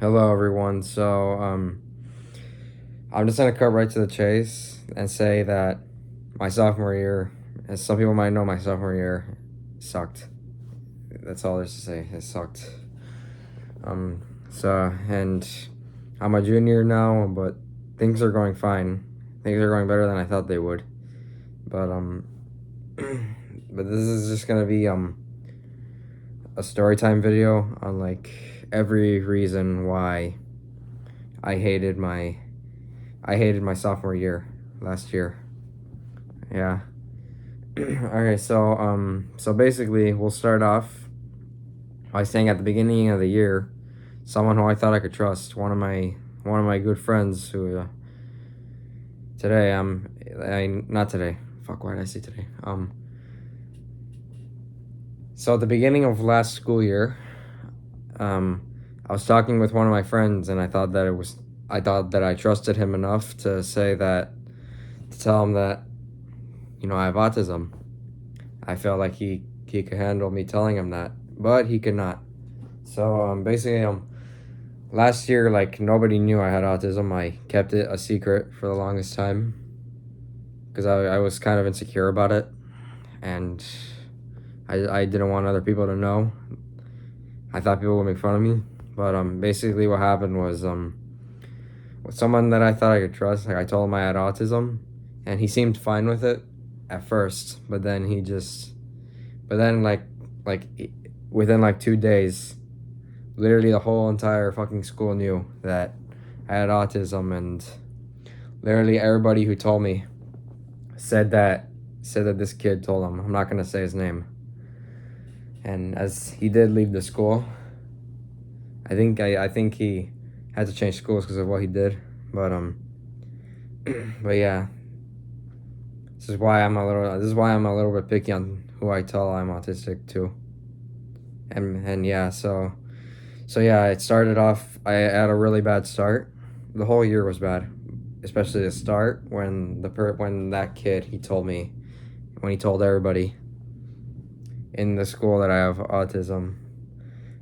Hello, everyone. I'm just gonna cut right to the chase and say that my sophomore year, as some people might know, my sophomore year sucked. That's all there's to say. It sucked. Um, and I'm a junior now, but things are going fine. Things are going better than I thought they would. But but this is just gonna be a story time video on like every reason why I hated my I hated my sophomore year last year. Yeah. Okay, so basically we'll start off by saying at the beginning of the year, someone who I thought I could trust, one of my good friends who today I not today. Fuck, why did I say today? So at the beginning of last school year, um I was talking with one of my friends and I thought that I trusted him enough to tell him that I have autism. I felt like he could handle me telling him that, but he could not. So basically last year, like, nobody knew I had autism. I kept it a secret for the longest time because I was kind of insecure about it, and I didn't want other people to know. I thought people would make fun of me, but basically what happened was with someone that I thought I could trust, like, I told him I had autism, and he seemed fine with it at first, but then like within like 2 days, literally the whole entire fucking school knew that I had autism, and literally everybody who told me said that this kid told him. I'm not gonna say his name. And as he did leave the school, I think he had to change schools because of what he did. But but yeah, this is why I'm a little bit picky on who I tell I'm autistic to. And yeah, so yeah, it started off. I had a really bad start. The whole year was bad, especially the start when that kid he told everybody in the school that I have autism,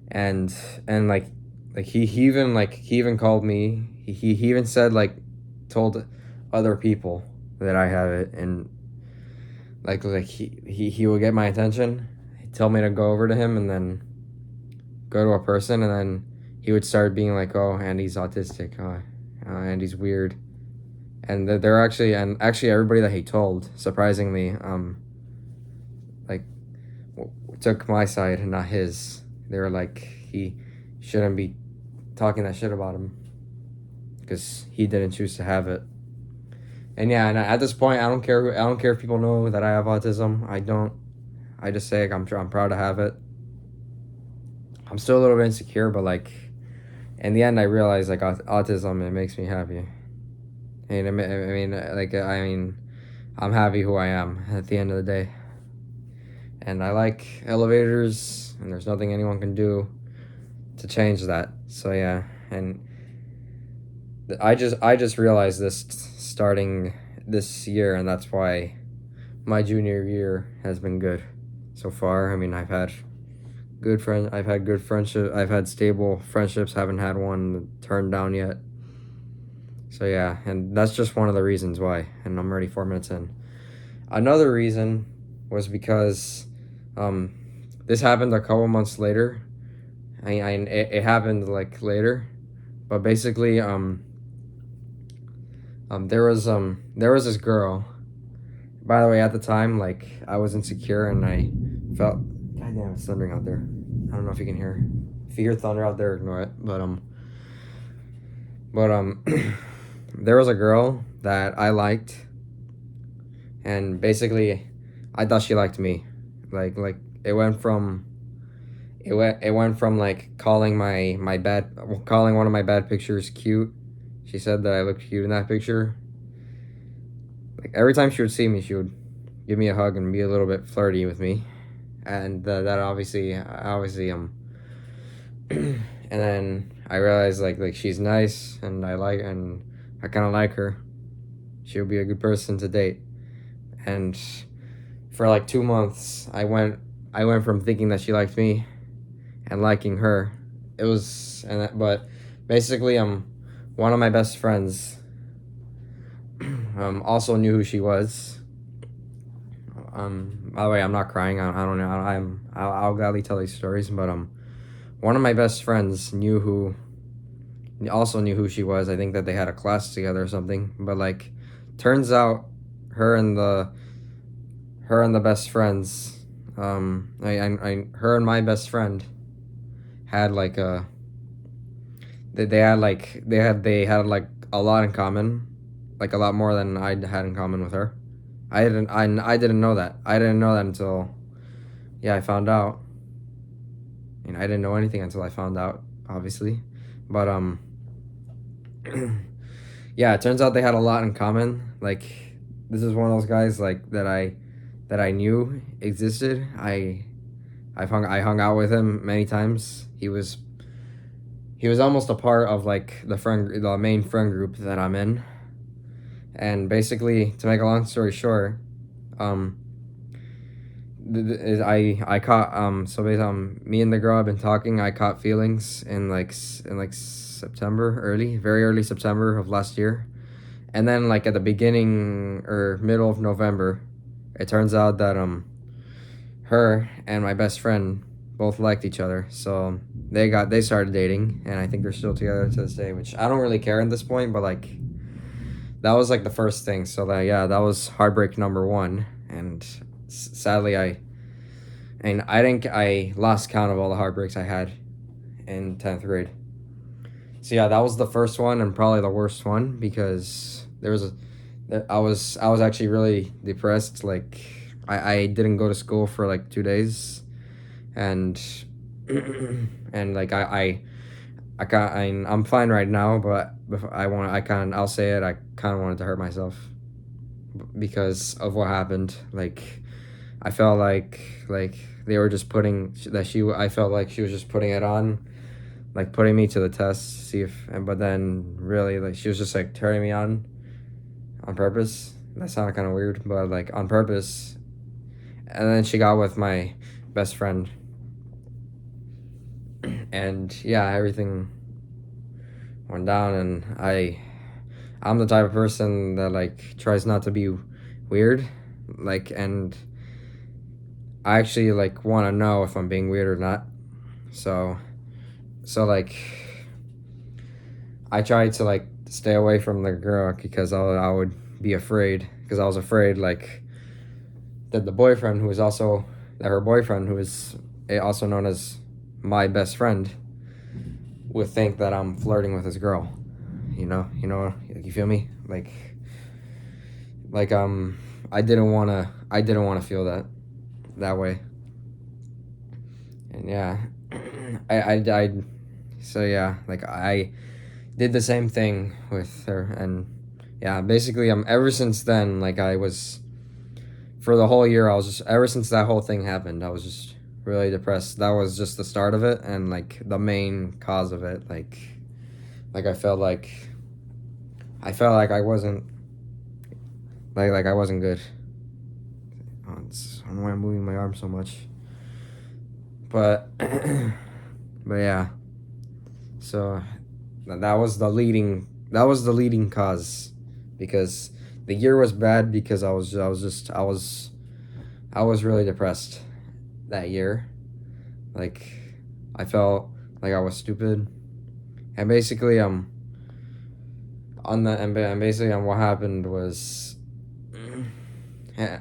and and he even called me. He even said, like, told other people that I have it, and he would get my attention. He'd tell me to go over to him and then go to a person, and then he would start being like, "Oh, Andy's autistic. Andy's weird." And they're actually everybody that he told, surprisingly, like, took my side and not his. They were like, he shouldn't be talking that shit about him because he didn't choose to have it. And yeah, and at this point, I don't care if people know that I have autism. I don't. I just say, like, I'm proud to have it. I'm still a little bit insecure, but like in the end, I realized, like, autism, it makes me happy. And I mean, I'm happy who I am at the end of the day. And I like elevators, and there's nothing anyone can do to change that. So yeah, and I just realized this starting this year, and that's why my junior year has been good so far. I mean, I've had good friendship. I've had stable friendships. Haven't had one turned down yet. So yeah, and that's just one of the reasons why. And I'm already 4 minutes in. Another reason was because um, this happened a couple months later. It happened like later, but basically there was this girl. By the way, at the time, like, I was insecure and I felt, God damn, it's thundering out there. I don't know if you can hear. If you hear thunder out there, ignore it. But there was a girl that I liked, and basically, I thought she liked me. Like it went from like calling one of my bad pictures cute. She said that I looked cute in that picture. Like, every time she would see me, she would give me a hug and be a little bit flirty with me, and that obviously and then I realized, like she's nice, and I kind of like her. She would be a good person to date. And for like 2 months, I went from thinking that she liked me and liking her. It was and that, but basically, one of my best friends also knew who she was. By the way, I'm not crying. I don't know. I'll gladly tell these stories, but one of my best friends also knew who she was. I think that they had a class together or something. But like, turns out, her and the best friends, her and my best friend had like they had like a lot in common, like a lot more than I had in common with her. I didn't know that. I didn't know that until, yeah, I found out. I didn't know anything until I found out, obviously. But yeah, it turns out they had a lot in common. Like, this is one of those guys like that I knew existed. I hung out with him many times. He was almost a part of like the main friend group that I'm in. And basically, to make a long story short, um, I caught so basically, me and the girl I've been talking. I caught feelings in like September, very early September of last year, and then like at the beginning or middle of November, it turns out that her and my best friend both liked each other, so they started dating, and I think they're still together to this day, which I don't really care at this point, but like that was like the first thing. So that, yeah, that was heartbreak number one, and sadly I lost count of all the heartbreaks I had in 10th grade. So yeah, that was the first one and probably the worst one, because I was actually really depressed. Like, I didn't go to school for like 2 days, and and like I'm fine right now, but I'll say it, I kind of wanted to hurt myself because of what happened. Like, I felt like they were just putting that she I felt like she was just putting it on, like putting me to the test, see if, but then really, like, she was just like turning me on purpose. That sounded kind of weird, but like on purpose. And then she got with my best friend, and yeah, everything went down, and I'm the type of person that like tries not to be weird, like, and I actually like want to know if I'm being weird or not. So like, I tried to like stay away from the girl because I would be afraid, because I was afraid like that the boyfriend who was also that her boyfriend, who is also known as my best friend, would think that I'm flirting with his girl. You feel me? Like I didn't wanna feel that way. And yeah, I so yeah, like I did the same thing with her, and yeah, basically ever since then, like I was, for the whole year, I was just, ever since that whole thing happened, I was just really depressed. That was just the start of it, and like the main cause of it. Like I felt like I wasn't I wasn't good. I don't know why I'm moving my arm so much, but but yeah. So that was the leading cause, because the year was bad because I was really depressed that year. Like, I felt like I was stupid, and basically what happened was,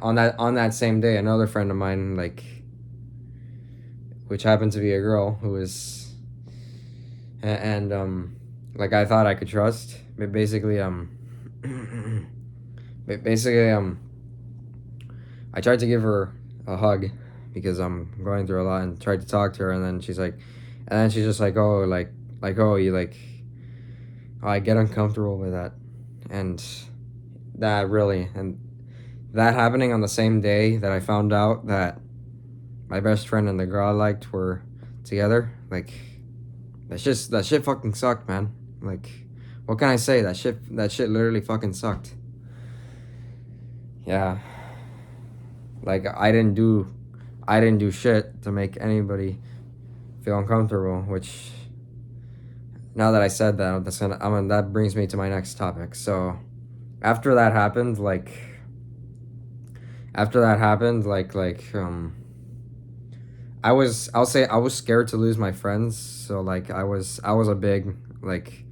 on that same day, another friend of mine, like, which happened to be a girl who was, and like, I thought I could trust, but basically basically I tried to give her a hug because I'm going through a lot, and tried to talk to her, and then she's just like, oh, oh, you like, oh, I get uncomfortable with that. And that happening on the same day that I found out that my best friend and the girl I liked were together, like, that shit fucking sucked, man. Like, what can I say? That shit literally fucking sucked. Yeah. Like, I didn't do shit to make anybody feel uncomfortable, which now that I said that, that brings me to my next topic. So after that happened, I'll say I was scared to lose my friends. So like I was a big, like,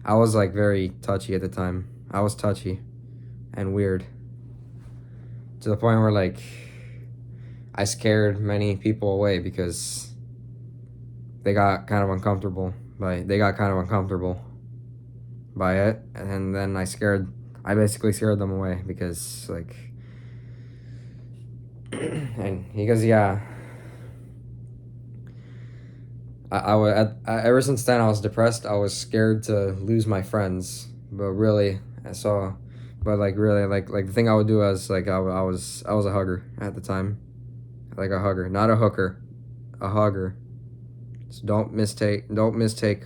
I was like very touchy at the time. I was touchy and weird to the point where like I scared many people away because they got kind of uncomfortable by it, and then I basically scared them away because like and because yeah, ever since then I was depressed. I was scared to lose my friends, but really I saw, but like really like the thing I would do was like I was a hugger at the time, like a hugger, not a hooker, a hugger. So don't mistake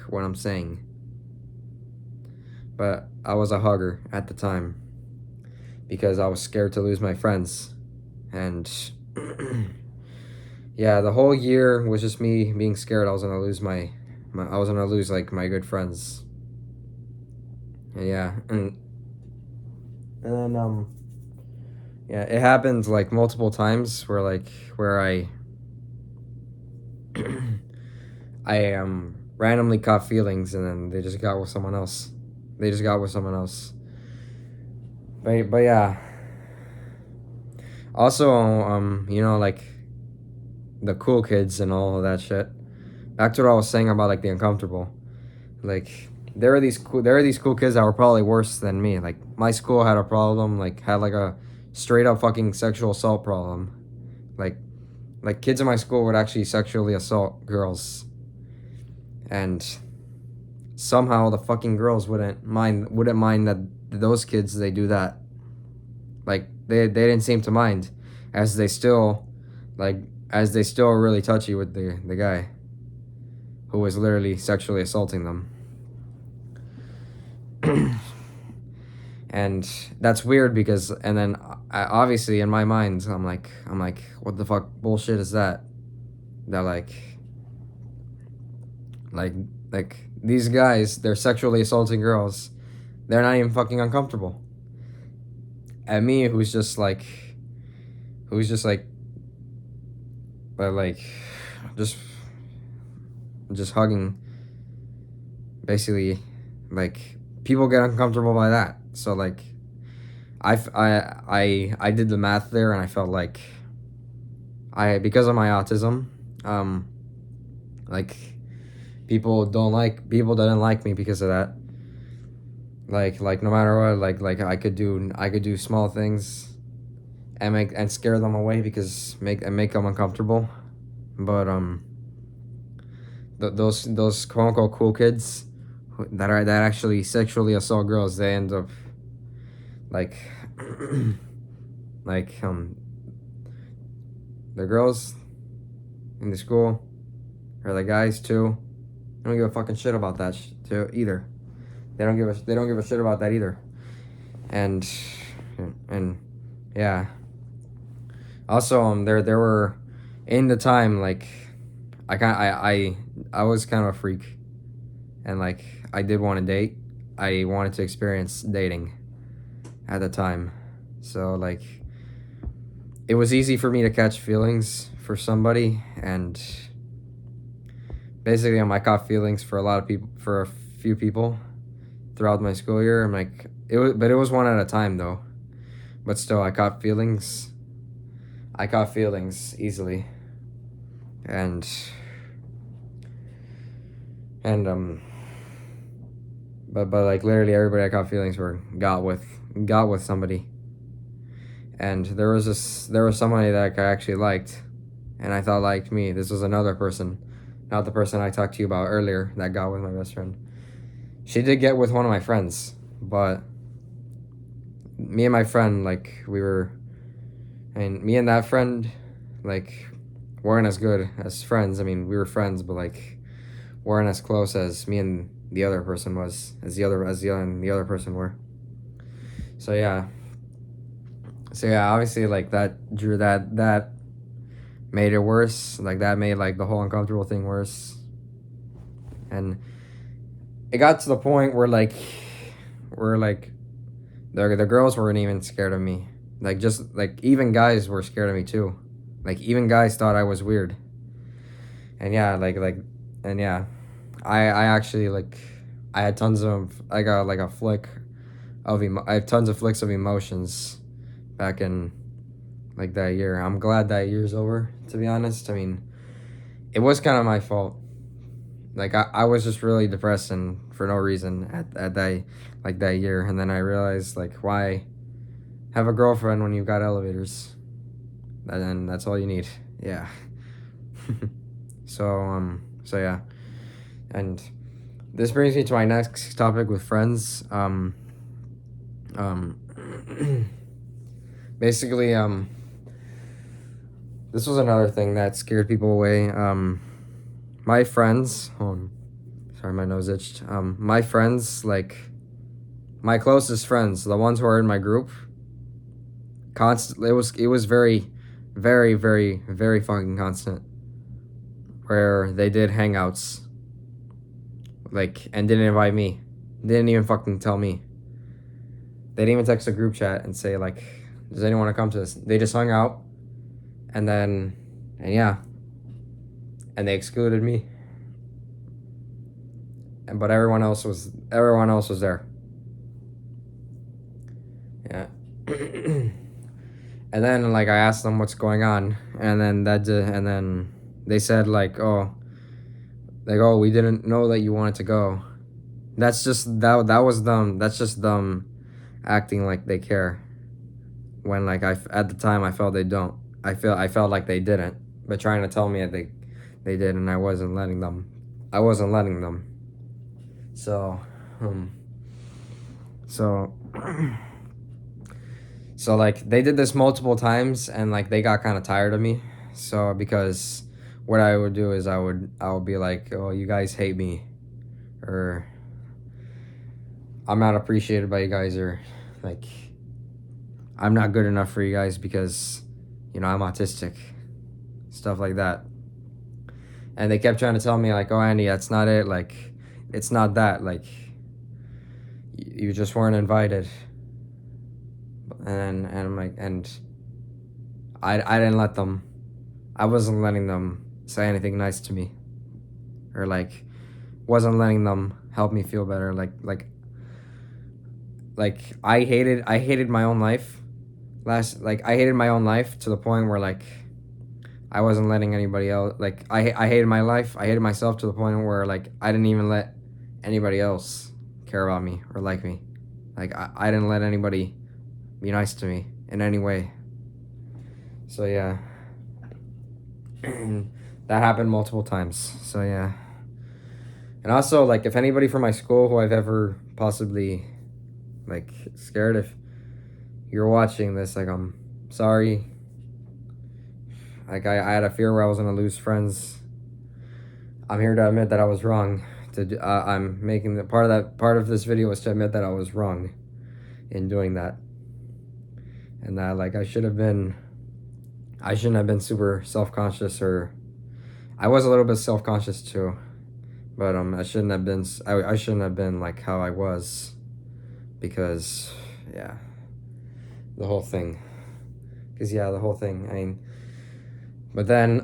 what I'm saying. But I was a hugger at the time because I was scared to lose my friends, and yeah, the whole year was just me being scared I was gonna lose I was gonna lose like my good friends. And yeah, and then yeah, it happened like multiple times where I randomly caught feelings and then they just got with someone else. They just got with someone else. But yeah. Also, you know, like the cool kids and all of that shit. Back to what I was saying about like the uncomfortable. Like there are these cool kids that were probably worse than me. Like my school had a problem, had like a straight up fucking sexual assault problem. Like kids in my school would actually sexually assault girls. And somehow the fucking girls wouldn't mind that those kids they do that. Like they didn't seem to mind, as they still are really touchy with the guy who was literally sexually assaulting them. And that's weird because, and then obviously in my mind I'm like what the fuck bullshit is that? They're like these guys, they're sexually assaulting girls, they're not even fucking uncomfortable. And me, who's just like but like just hugging, basically, like people get uncomfortable by that. So like I did the math there, and I felt like because of my autism, like people didn't like me because of that. Like no matter what, like I could do small things and scare them away because make them uncomfortable. But those quote unquote cool kids that actually sexually assault girls, they end up like like the girls in the school, or the guys too, they don't give a fucking shit about that too either. They don't give a shit about that either. And yeah. Also, there were, in the time, like I was kind of a freak, and like I did want to date. I wanted to experience dating at the time. So like it was easy for me to catch feelings for somebody, and basically I caught feelings for a few people throughout my school year. I'm like, it was one at a time though. But still, I caught feelings easily. And but like literally everybody I caught feelings for got with somebody. And there was somebody that I actually liked, and I thought liked me. This was another person, not the person I talked to you about earlier that got with my best friend. She did get with one of my friends, but me and my friend, like, me and that friend, like, weren't as good as friends. I mean, we were friends, but like weren't as close as me and the other person was, as the other person were. So yeah, obviously, like, that made it worse. Like that made like the whole uncomfortable thing worse. And it got to the point where like the girls weren't even scared of me. Like just like even guys were scared of me too. Like even guys thought I was weird. And yeah, and yeah, I actually like I had tons of I got like a flick of I have tons of flicks of emotions back in like that year. I'm glad that year's over, to be honest. I mean, it was kind of my fault. Like I was just really depressed and for no reason at that like that year, and then I realized like why have a girlfriend when you've got elevators, and then that's all you need. Yeah. So yeah, and this brings me to my next topic with friends. Um, basically, this was another thing that scared people away. My friends, sorry, my nose itched. My friends, like my closest friends, the ones who are in my group, it was very, very, very, very fucking constant. Where they did hangouts, like, and didn't invite me, didn't even fucking tell me. They didn't even text a group chat and say like, "Does anyone want to come to this?" They just hung out, and then, and yeah, and they excluded me. But everyone else was there. Yeah. And then like I asked them what's going on, and then they said like, oh, we didn't know that you wanted to go. That's just that was them. That's just them acting like they care. When like at the time I felt they don't. I felt like they didn't, but trying to tell me that they did, and I wasn't letting them. I wasn't letting them. So, so so like they did this multiple times, and like they got kind of tired of me. So because what I would do is I would be like, oh, you guys hate me, or I'm not appreciated by you guys, or like I'm not good enough for you guys because I'm autistic, stuff like that. And they kept trying to tell me like, oh, Andy, that's not it, like it's not that, like you just weren't invited. And I'm like, and I didn't let them. I wasn't letting them say anything nice to me, or like wasn't letting them help me feel better. Like I hated my own life. I hated my own life to the point where like I wasn't letting anybody else. Like I hated my life. I hated myself to the point where like I didn't even let anybody else care about me or like me. Like I didn't let anybody be nice to me in any way. So yeah. That happened multiple times. So yeah. And also like if anybody from my school who I've ever possibly like scared, if you're watching this, like I'm sorry. Like I had a fear where I was gonna lose friends. I'm here to admit that I was wrong. I'm making the part of this video was to admit that I was wrong in doing that, and that like I shouldn't have been super self-conscious, or I was a little bit self-conscious too, but I shouldn't have been. I shouldn't have been like how I was, because yeah, the whole thing. I mean, but then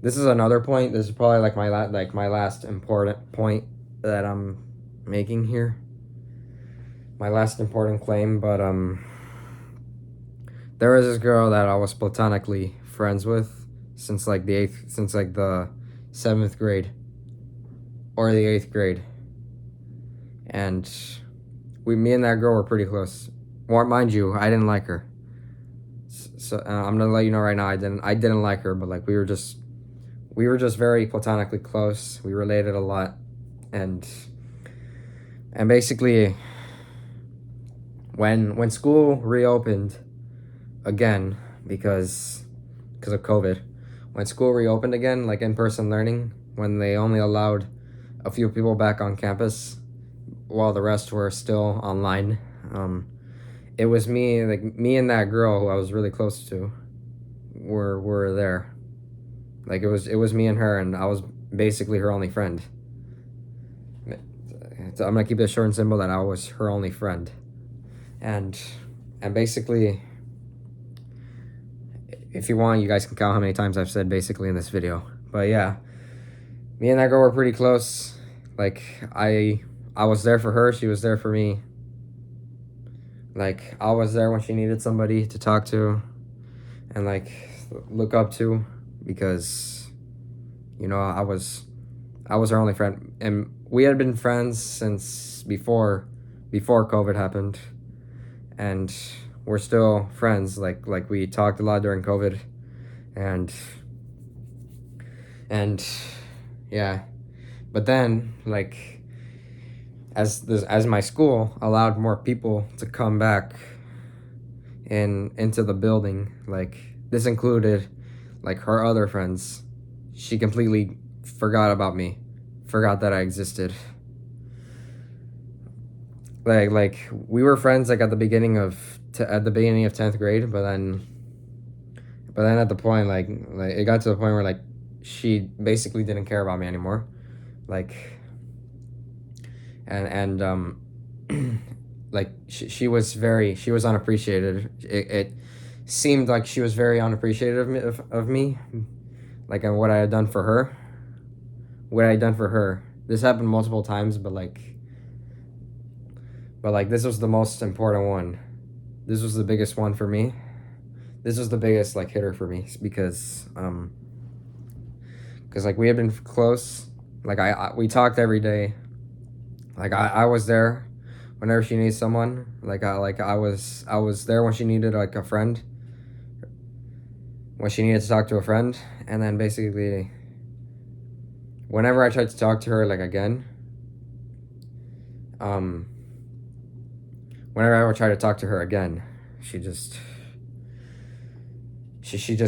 this is another point. This is probably like my last important point that I'm making here. My last important claim, but there was this girl that I was platonically friends with since like the 7th grade or the 8th grade, and me and that girl were pretty close. Well, mind you, I didn't like her. So I'm gonna let you know right now, I didn't like her, but like we were just very platonically close. We related a lot, and basically when school reopened again, because of COVID, when school reopened again, like in-person learning, when they only allowed a few people back on campus while the rest were still online, it was me and that girl who I was really close to were there. Like it was me and her, and I was basically her only friend. I'm gonna keep it short and simple that I was her only friend. And basically, if you want, you guys can count how many times I've said basically in this video. But yeah, me and that girl were pretty close. Like, I was there for her, she was there for me. Like, I was there when she needed somebody to talk to and like look up to, because you know, I was her only friend, and we had been friends since before COVID happened, and we're still friends. Like we talked a lot during COVID, and yeah. But then, like, as my school allowed more people to come back into the building, like this included like her other friends, she completely forgot about me, forgot that I existed. Like we were friends like at the beginning of 10th grade, but then at the point like it got to the point where like she basically didn't care about me anymore, like, and like she was unappreciated. It seemed like she was very unappreciative of me, like, and what I had done for her. This happened multiple times, but this was the most important one. This was the biggest one for me. This was the biggest like hitter for me, because like we had been close. Like we talked every day. Like I was there whenever she needed someone. Like I was there when she needed like a friend. When she needed to talk to a friend, and then basically whenever I tried to talk to her like again, whenever I would try to talk to her again, she just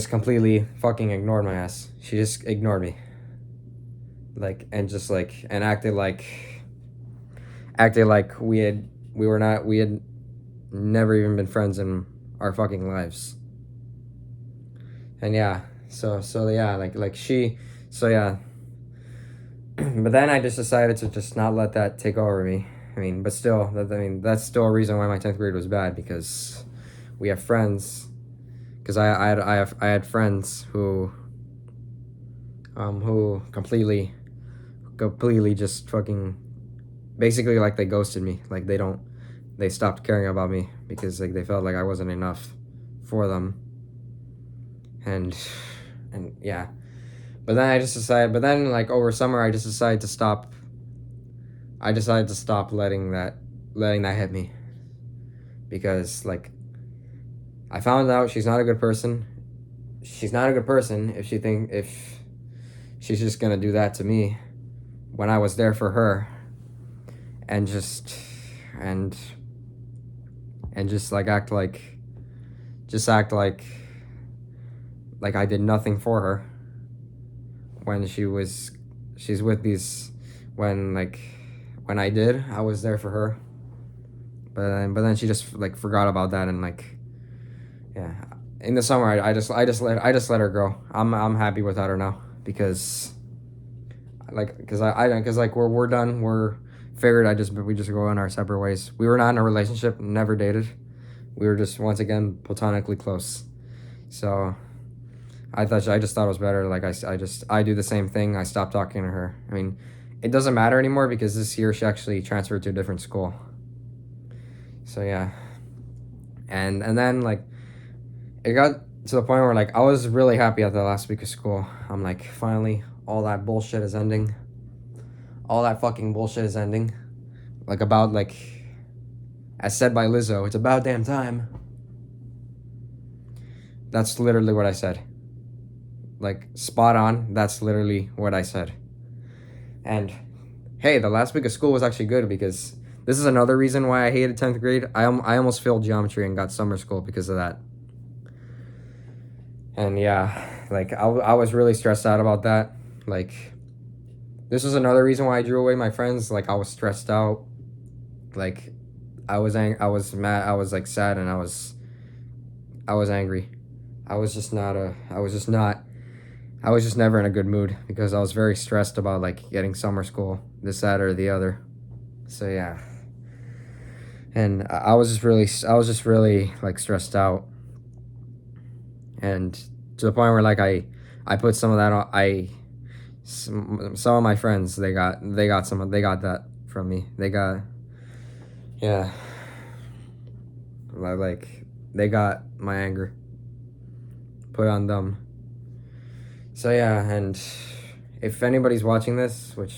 completely fucking ignored my ass. She just ignored me. Like, and just like, and acted like we had never even been friends in our fucking lives. And yeah, so yeah, yeah. But then I just decided to just not let that take over me. I mean, but still, that's still a reason why my 10th grade was bad, because we have friends. Because I had friends who completely just fucking, basically, like, they ghosted me. Like, they stopped caring about me because like they felt like I wasn't enough for them. And yeah. But then like over summer I decided to stop letting that hit me, because like I found out she's not a good person. She's not a good person if she's just gonna do that to me when I was there for her, and just like act like I did nothing for her when she's with these, when I was there for her. But then she just like forgot about that, and like, yeah, in the summer I just let her go. I'm happy without her now, because like we're done. We're figured we just go on our separate ways. We were not in a relationship, never dated. We were just, once again, platonically close. So I just thought it was better. Like I do the same thing. I stopped talking to her. I mean, it doesn't matter anymore because this year she actually transferred to a different school. So yeah, and then like it got to the point where like I was really happy at the last week of school. I'm like, finally, all that bullshit is ending. All that fucking bullshit is ending. Like, about, like, as said by Lizzo, it's about damn time. That's literally what I said. Like, spot on. That's literally what I said. And hey, the last week of school was actually good, because this is another reason why I hated 10th grade. I almost failed geometry and got summer school because of that. And yeah, like I was really stressed out about that. Like, this was another reason why I drew away my friends. Like, I was stressed out. Like, I was mad. I was like sad, and I was angry. I was just not I was just never in a good mood because I was very stressed about like getting summer school, this, that, or the other. So yeah, and I was just really like stressed out, and to the point where like I put some of that on. Some of my friends they got that from me. They got, yeah, like they got my anger put on them. So yeah, and if anybody's watching this, which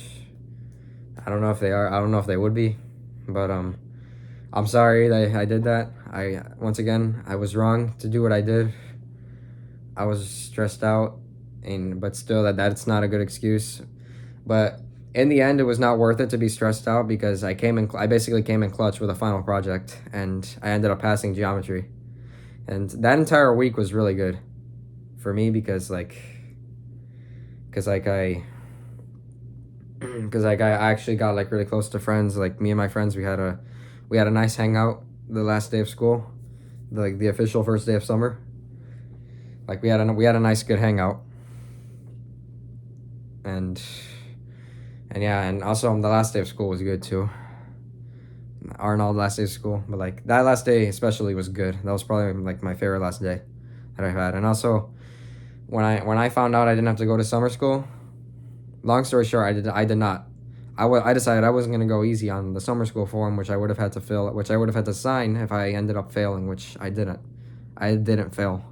I don't know if they are, I don't know if they would be, but I'm sorry that I did that. Once again, I was wrong to do what I did. I was stressed out, and but still that's not a good excuse. But in the end, it was not worth it to be stressed out because I basically came in clutch with a final project, and I ended up passing geometry. And that entire week was really good for me because I because like I actually got like really close to friends. Like me and my friends, we had a nice hangout the last day of school, like the official first day of summer. Like we had a nice good hangout, and yeah, and also the last day of school was good too. Arnold last day of school, but like that last day especially was good. That was probably like my favorite last day that I've had. And also when I found out I didn't have to go to summer school, long story short, I did not. I decided I wasn't gonna go easy on the summer school form, which I would have had to fill, which I would have had to sign if I ended up failing, which I didn't. I didn't fail.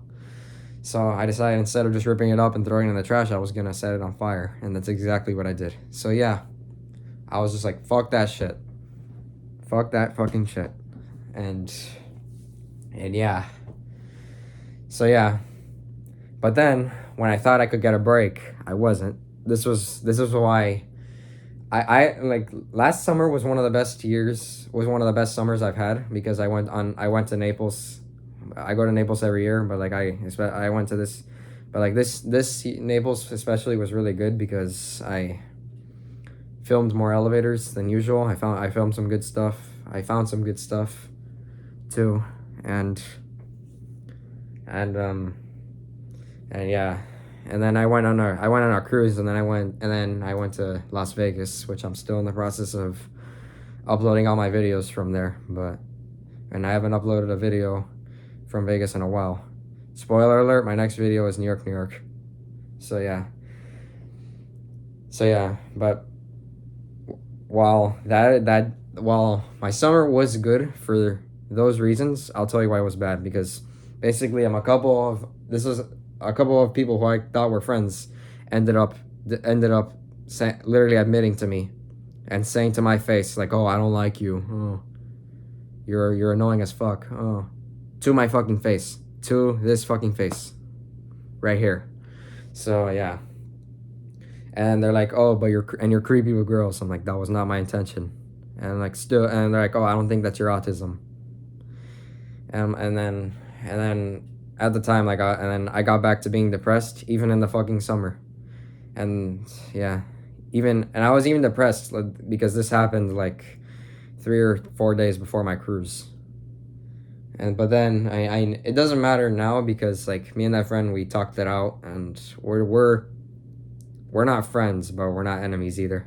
So I decided instead of just ripping it up and throwing it in the trash, I was gonna set it on fire, and that's exactly what I did. So yeah, I was just like, fuck that shit. Fuck that fucking shit. And yeah. So yeah. But then when I thought I could get a break, I wasn't. This is why I like last summer was one of the best years, was one of the best summers I've had because I went to Naples. I go to Naples every year, but like I went to this, but like this Naples especially was really good because I filmed more elevators than usual. I filmed some good stuff. I found some good stuff too, and yeah, and then I went on our cruise, and then I went to Las Vegas, which I'm still in the process of uploading all my videos from there, and I haven't uploaded a video from Vegas in a while. Spoiler alert, my next video is New York, New York. So yeah, but while my summer was good for those reasons, I'll tell you why it was bad, because basically a couple of people who I thought were friends ended up literally admitting to me and saying to my face like, "Oh, I don't like you. Oh, you're annoying as fuck." Oh, to my fucking face, to this fucking face, right here. So yeah, and they're like, "Oh, but you're creepy with girls." I'm like, that was not my intention, and they're like, "Oh, I don't think that's your autism." And then at the time, and then I got back to being depressed, even in the fucking summer, and yeah, and I was even depressed because this happened like 3 or 4 days before my cruise. But then it doesn't matter now because like me and that friend, we talked it out, and we're not friends, but we're not enemies either,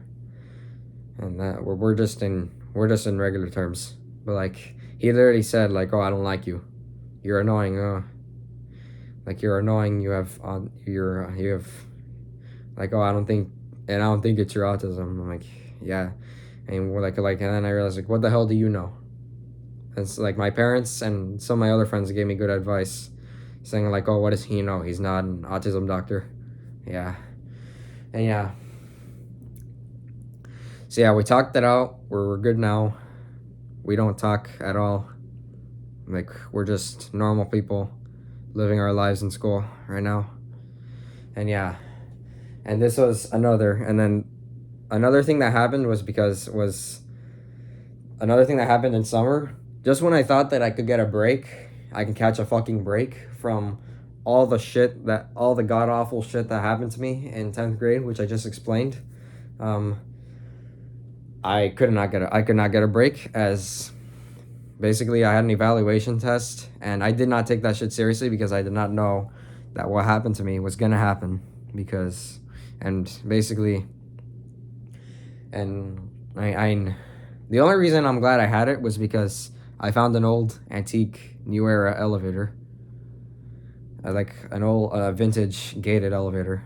and that we're just in regular terms. But like he literally said like, "Oh, I don't like you. You're annoying. Like you're annoying. You have like, oh, I don't think it's your autism." I'm like, yeah, and we're like, and then I realized like, what the hell do you know? It's like my parents and some of my other friends gave me good advice, saying like, "Oh, what does he know? He's not an autism doctor." Yeah, and yeah. So yeah, we talked it out. We're good now. We don't talk at all. Like we're just normal people living our lives in school right now. And yeah, and this was and then another thing that happened another thing that happened in summer. Just when I thought that I could get a break, I can catch a fucking break from all the god awful shit that happened to me in 10th grade, which I just explained. I could not get a break, as basically I had an evaluation test, and I did not take that shit seriously because I did not know that what happened to me was gonna happen. because, and basically, and the only reason I'm glad I had it was because I found an old antique New Era elevator, like an old vintage gated elevator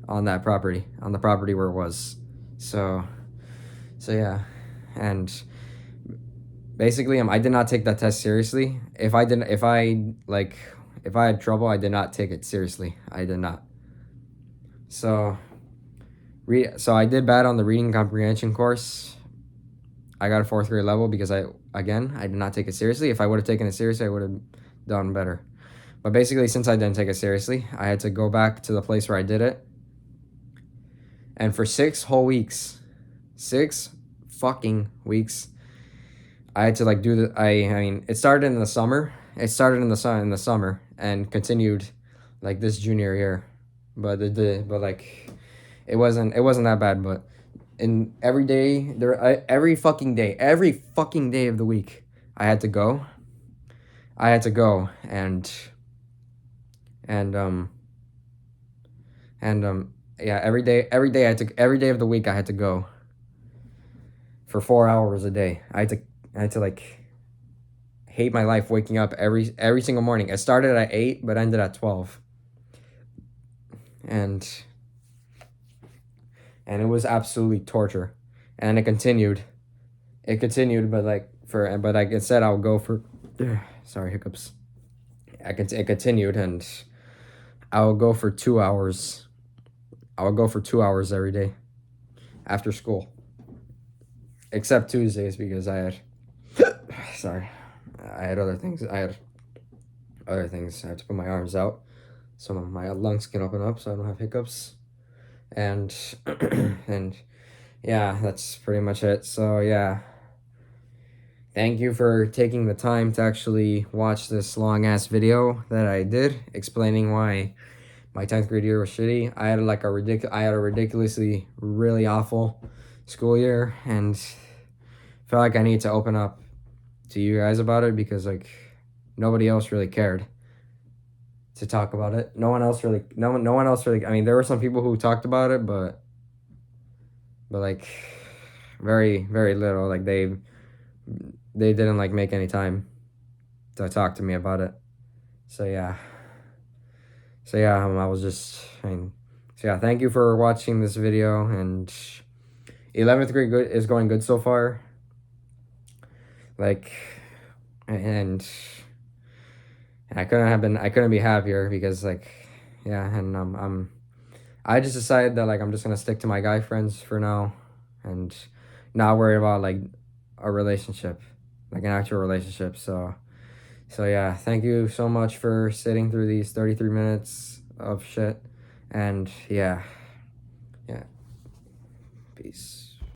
on the property where it was. So yeah, and basically, I did not take that test seriously. If I had trouble, I did not take it seriously. I did not. So I did bad on the reading comprehension course. I got a 4th grade level because I did not take it seriously. If I would have taken it seriously, I would have done better. But basically, since I didn't take it seriously, I had to go back to the place where I did it. And for 6 whole weeks, 6 fucking weeks, I had to like do the. I mean, it started in the summer. It started in the summer and continued like this junior year, but like it wasn't that bad. But in every day every fucking day of the week, I had to go. Yeah, every day every day of the week I had to go for 4 hours a day. I had to like hate my life waking up every single morning. It started at 8 but ended at 12. And it was absolutely torture. And it continued. But like I said, I'll go for sorry, hiccups. It continued, and I would go for 2 hours. I would go for 2 hours every day after school. Except Tuesdays because I had sorry. I had other things. I had to put my arms out so my lungs can open up so I don't have hiccups. And and yeah, that's pretty much it. So yeah, thank you for taking the time to actually watch this long ass video that I did explaining why my 10th grade year was shitty. I had a ridiculously really awful school year, and felt like I need to open up to you guys about it because like nobody else really cared to talk about it. No one else really. I mean, there were some people who talked about it, but like very very little. Like they didn't like make any time to talk to me about it. So yeah. I was just. Thank you for watching this video, and 11th grade is going good so far. Like, and I couldn't be happier because like, yeah, and I just decided that like I'm just gonna stick to my guy friends for now, and not worry about like a relationship, like an actual relationship. So yeah, thank you so much for sitting through these 33 minutes of shit, and yeah, peace.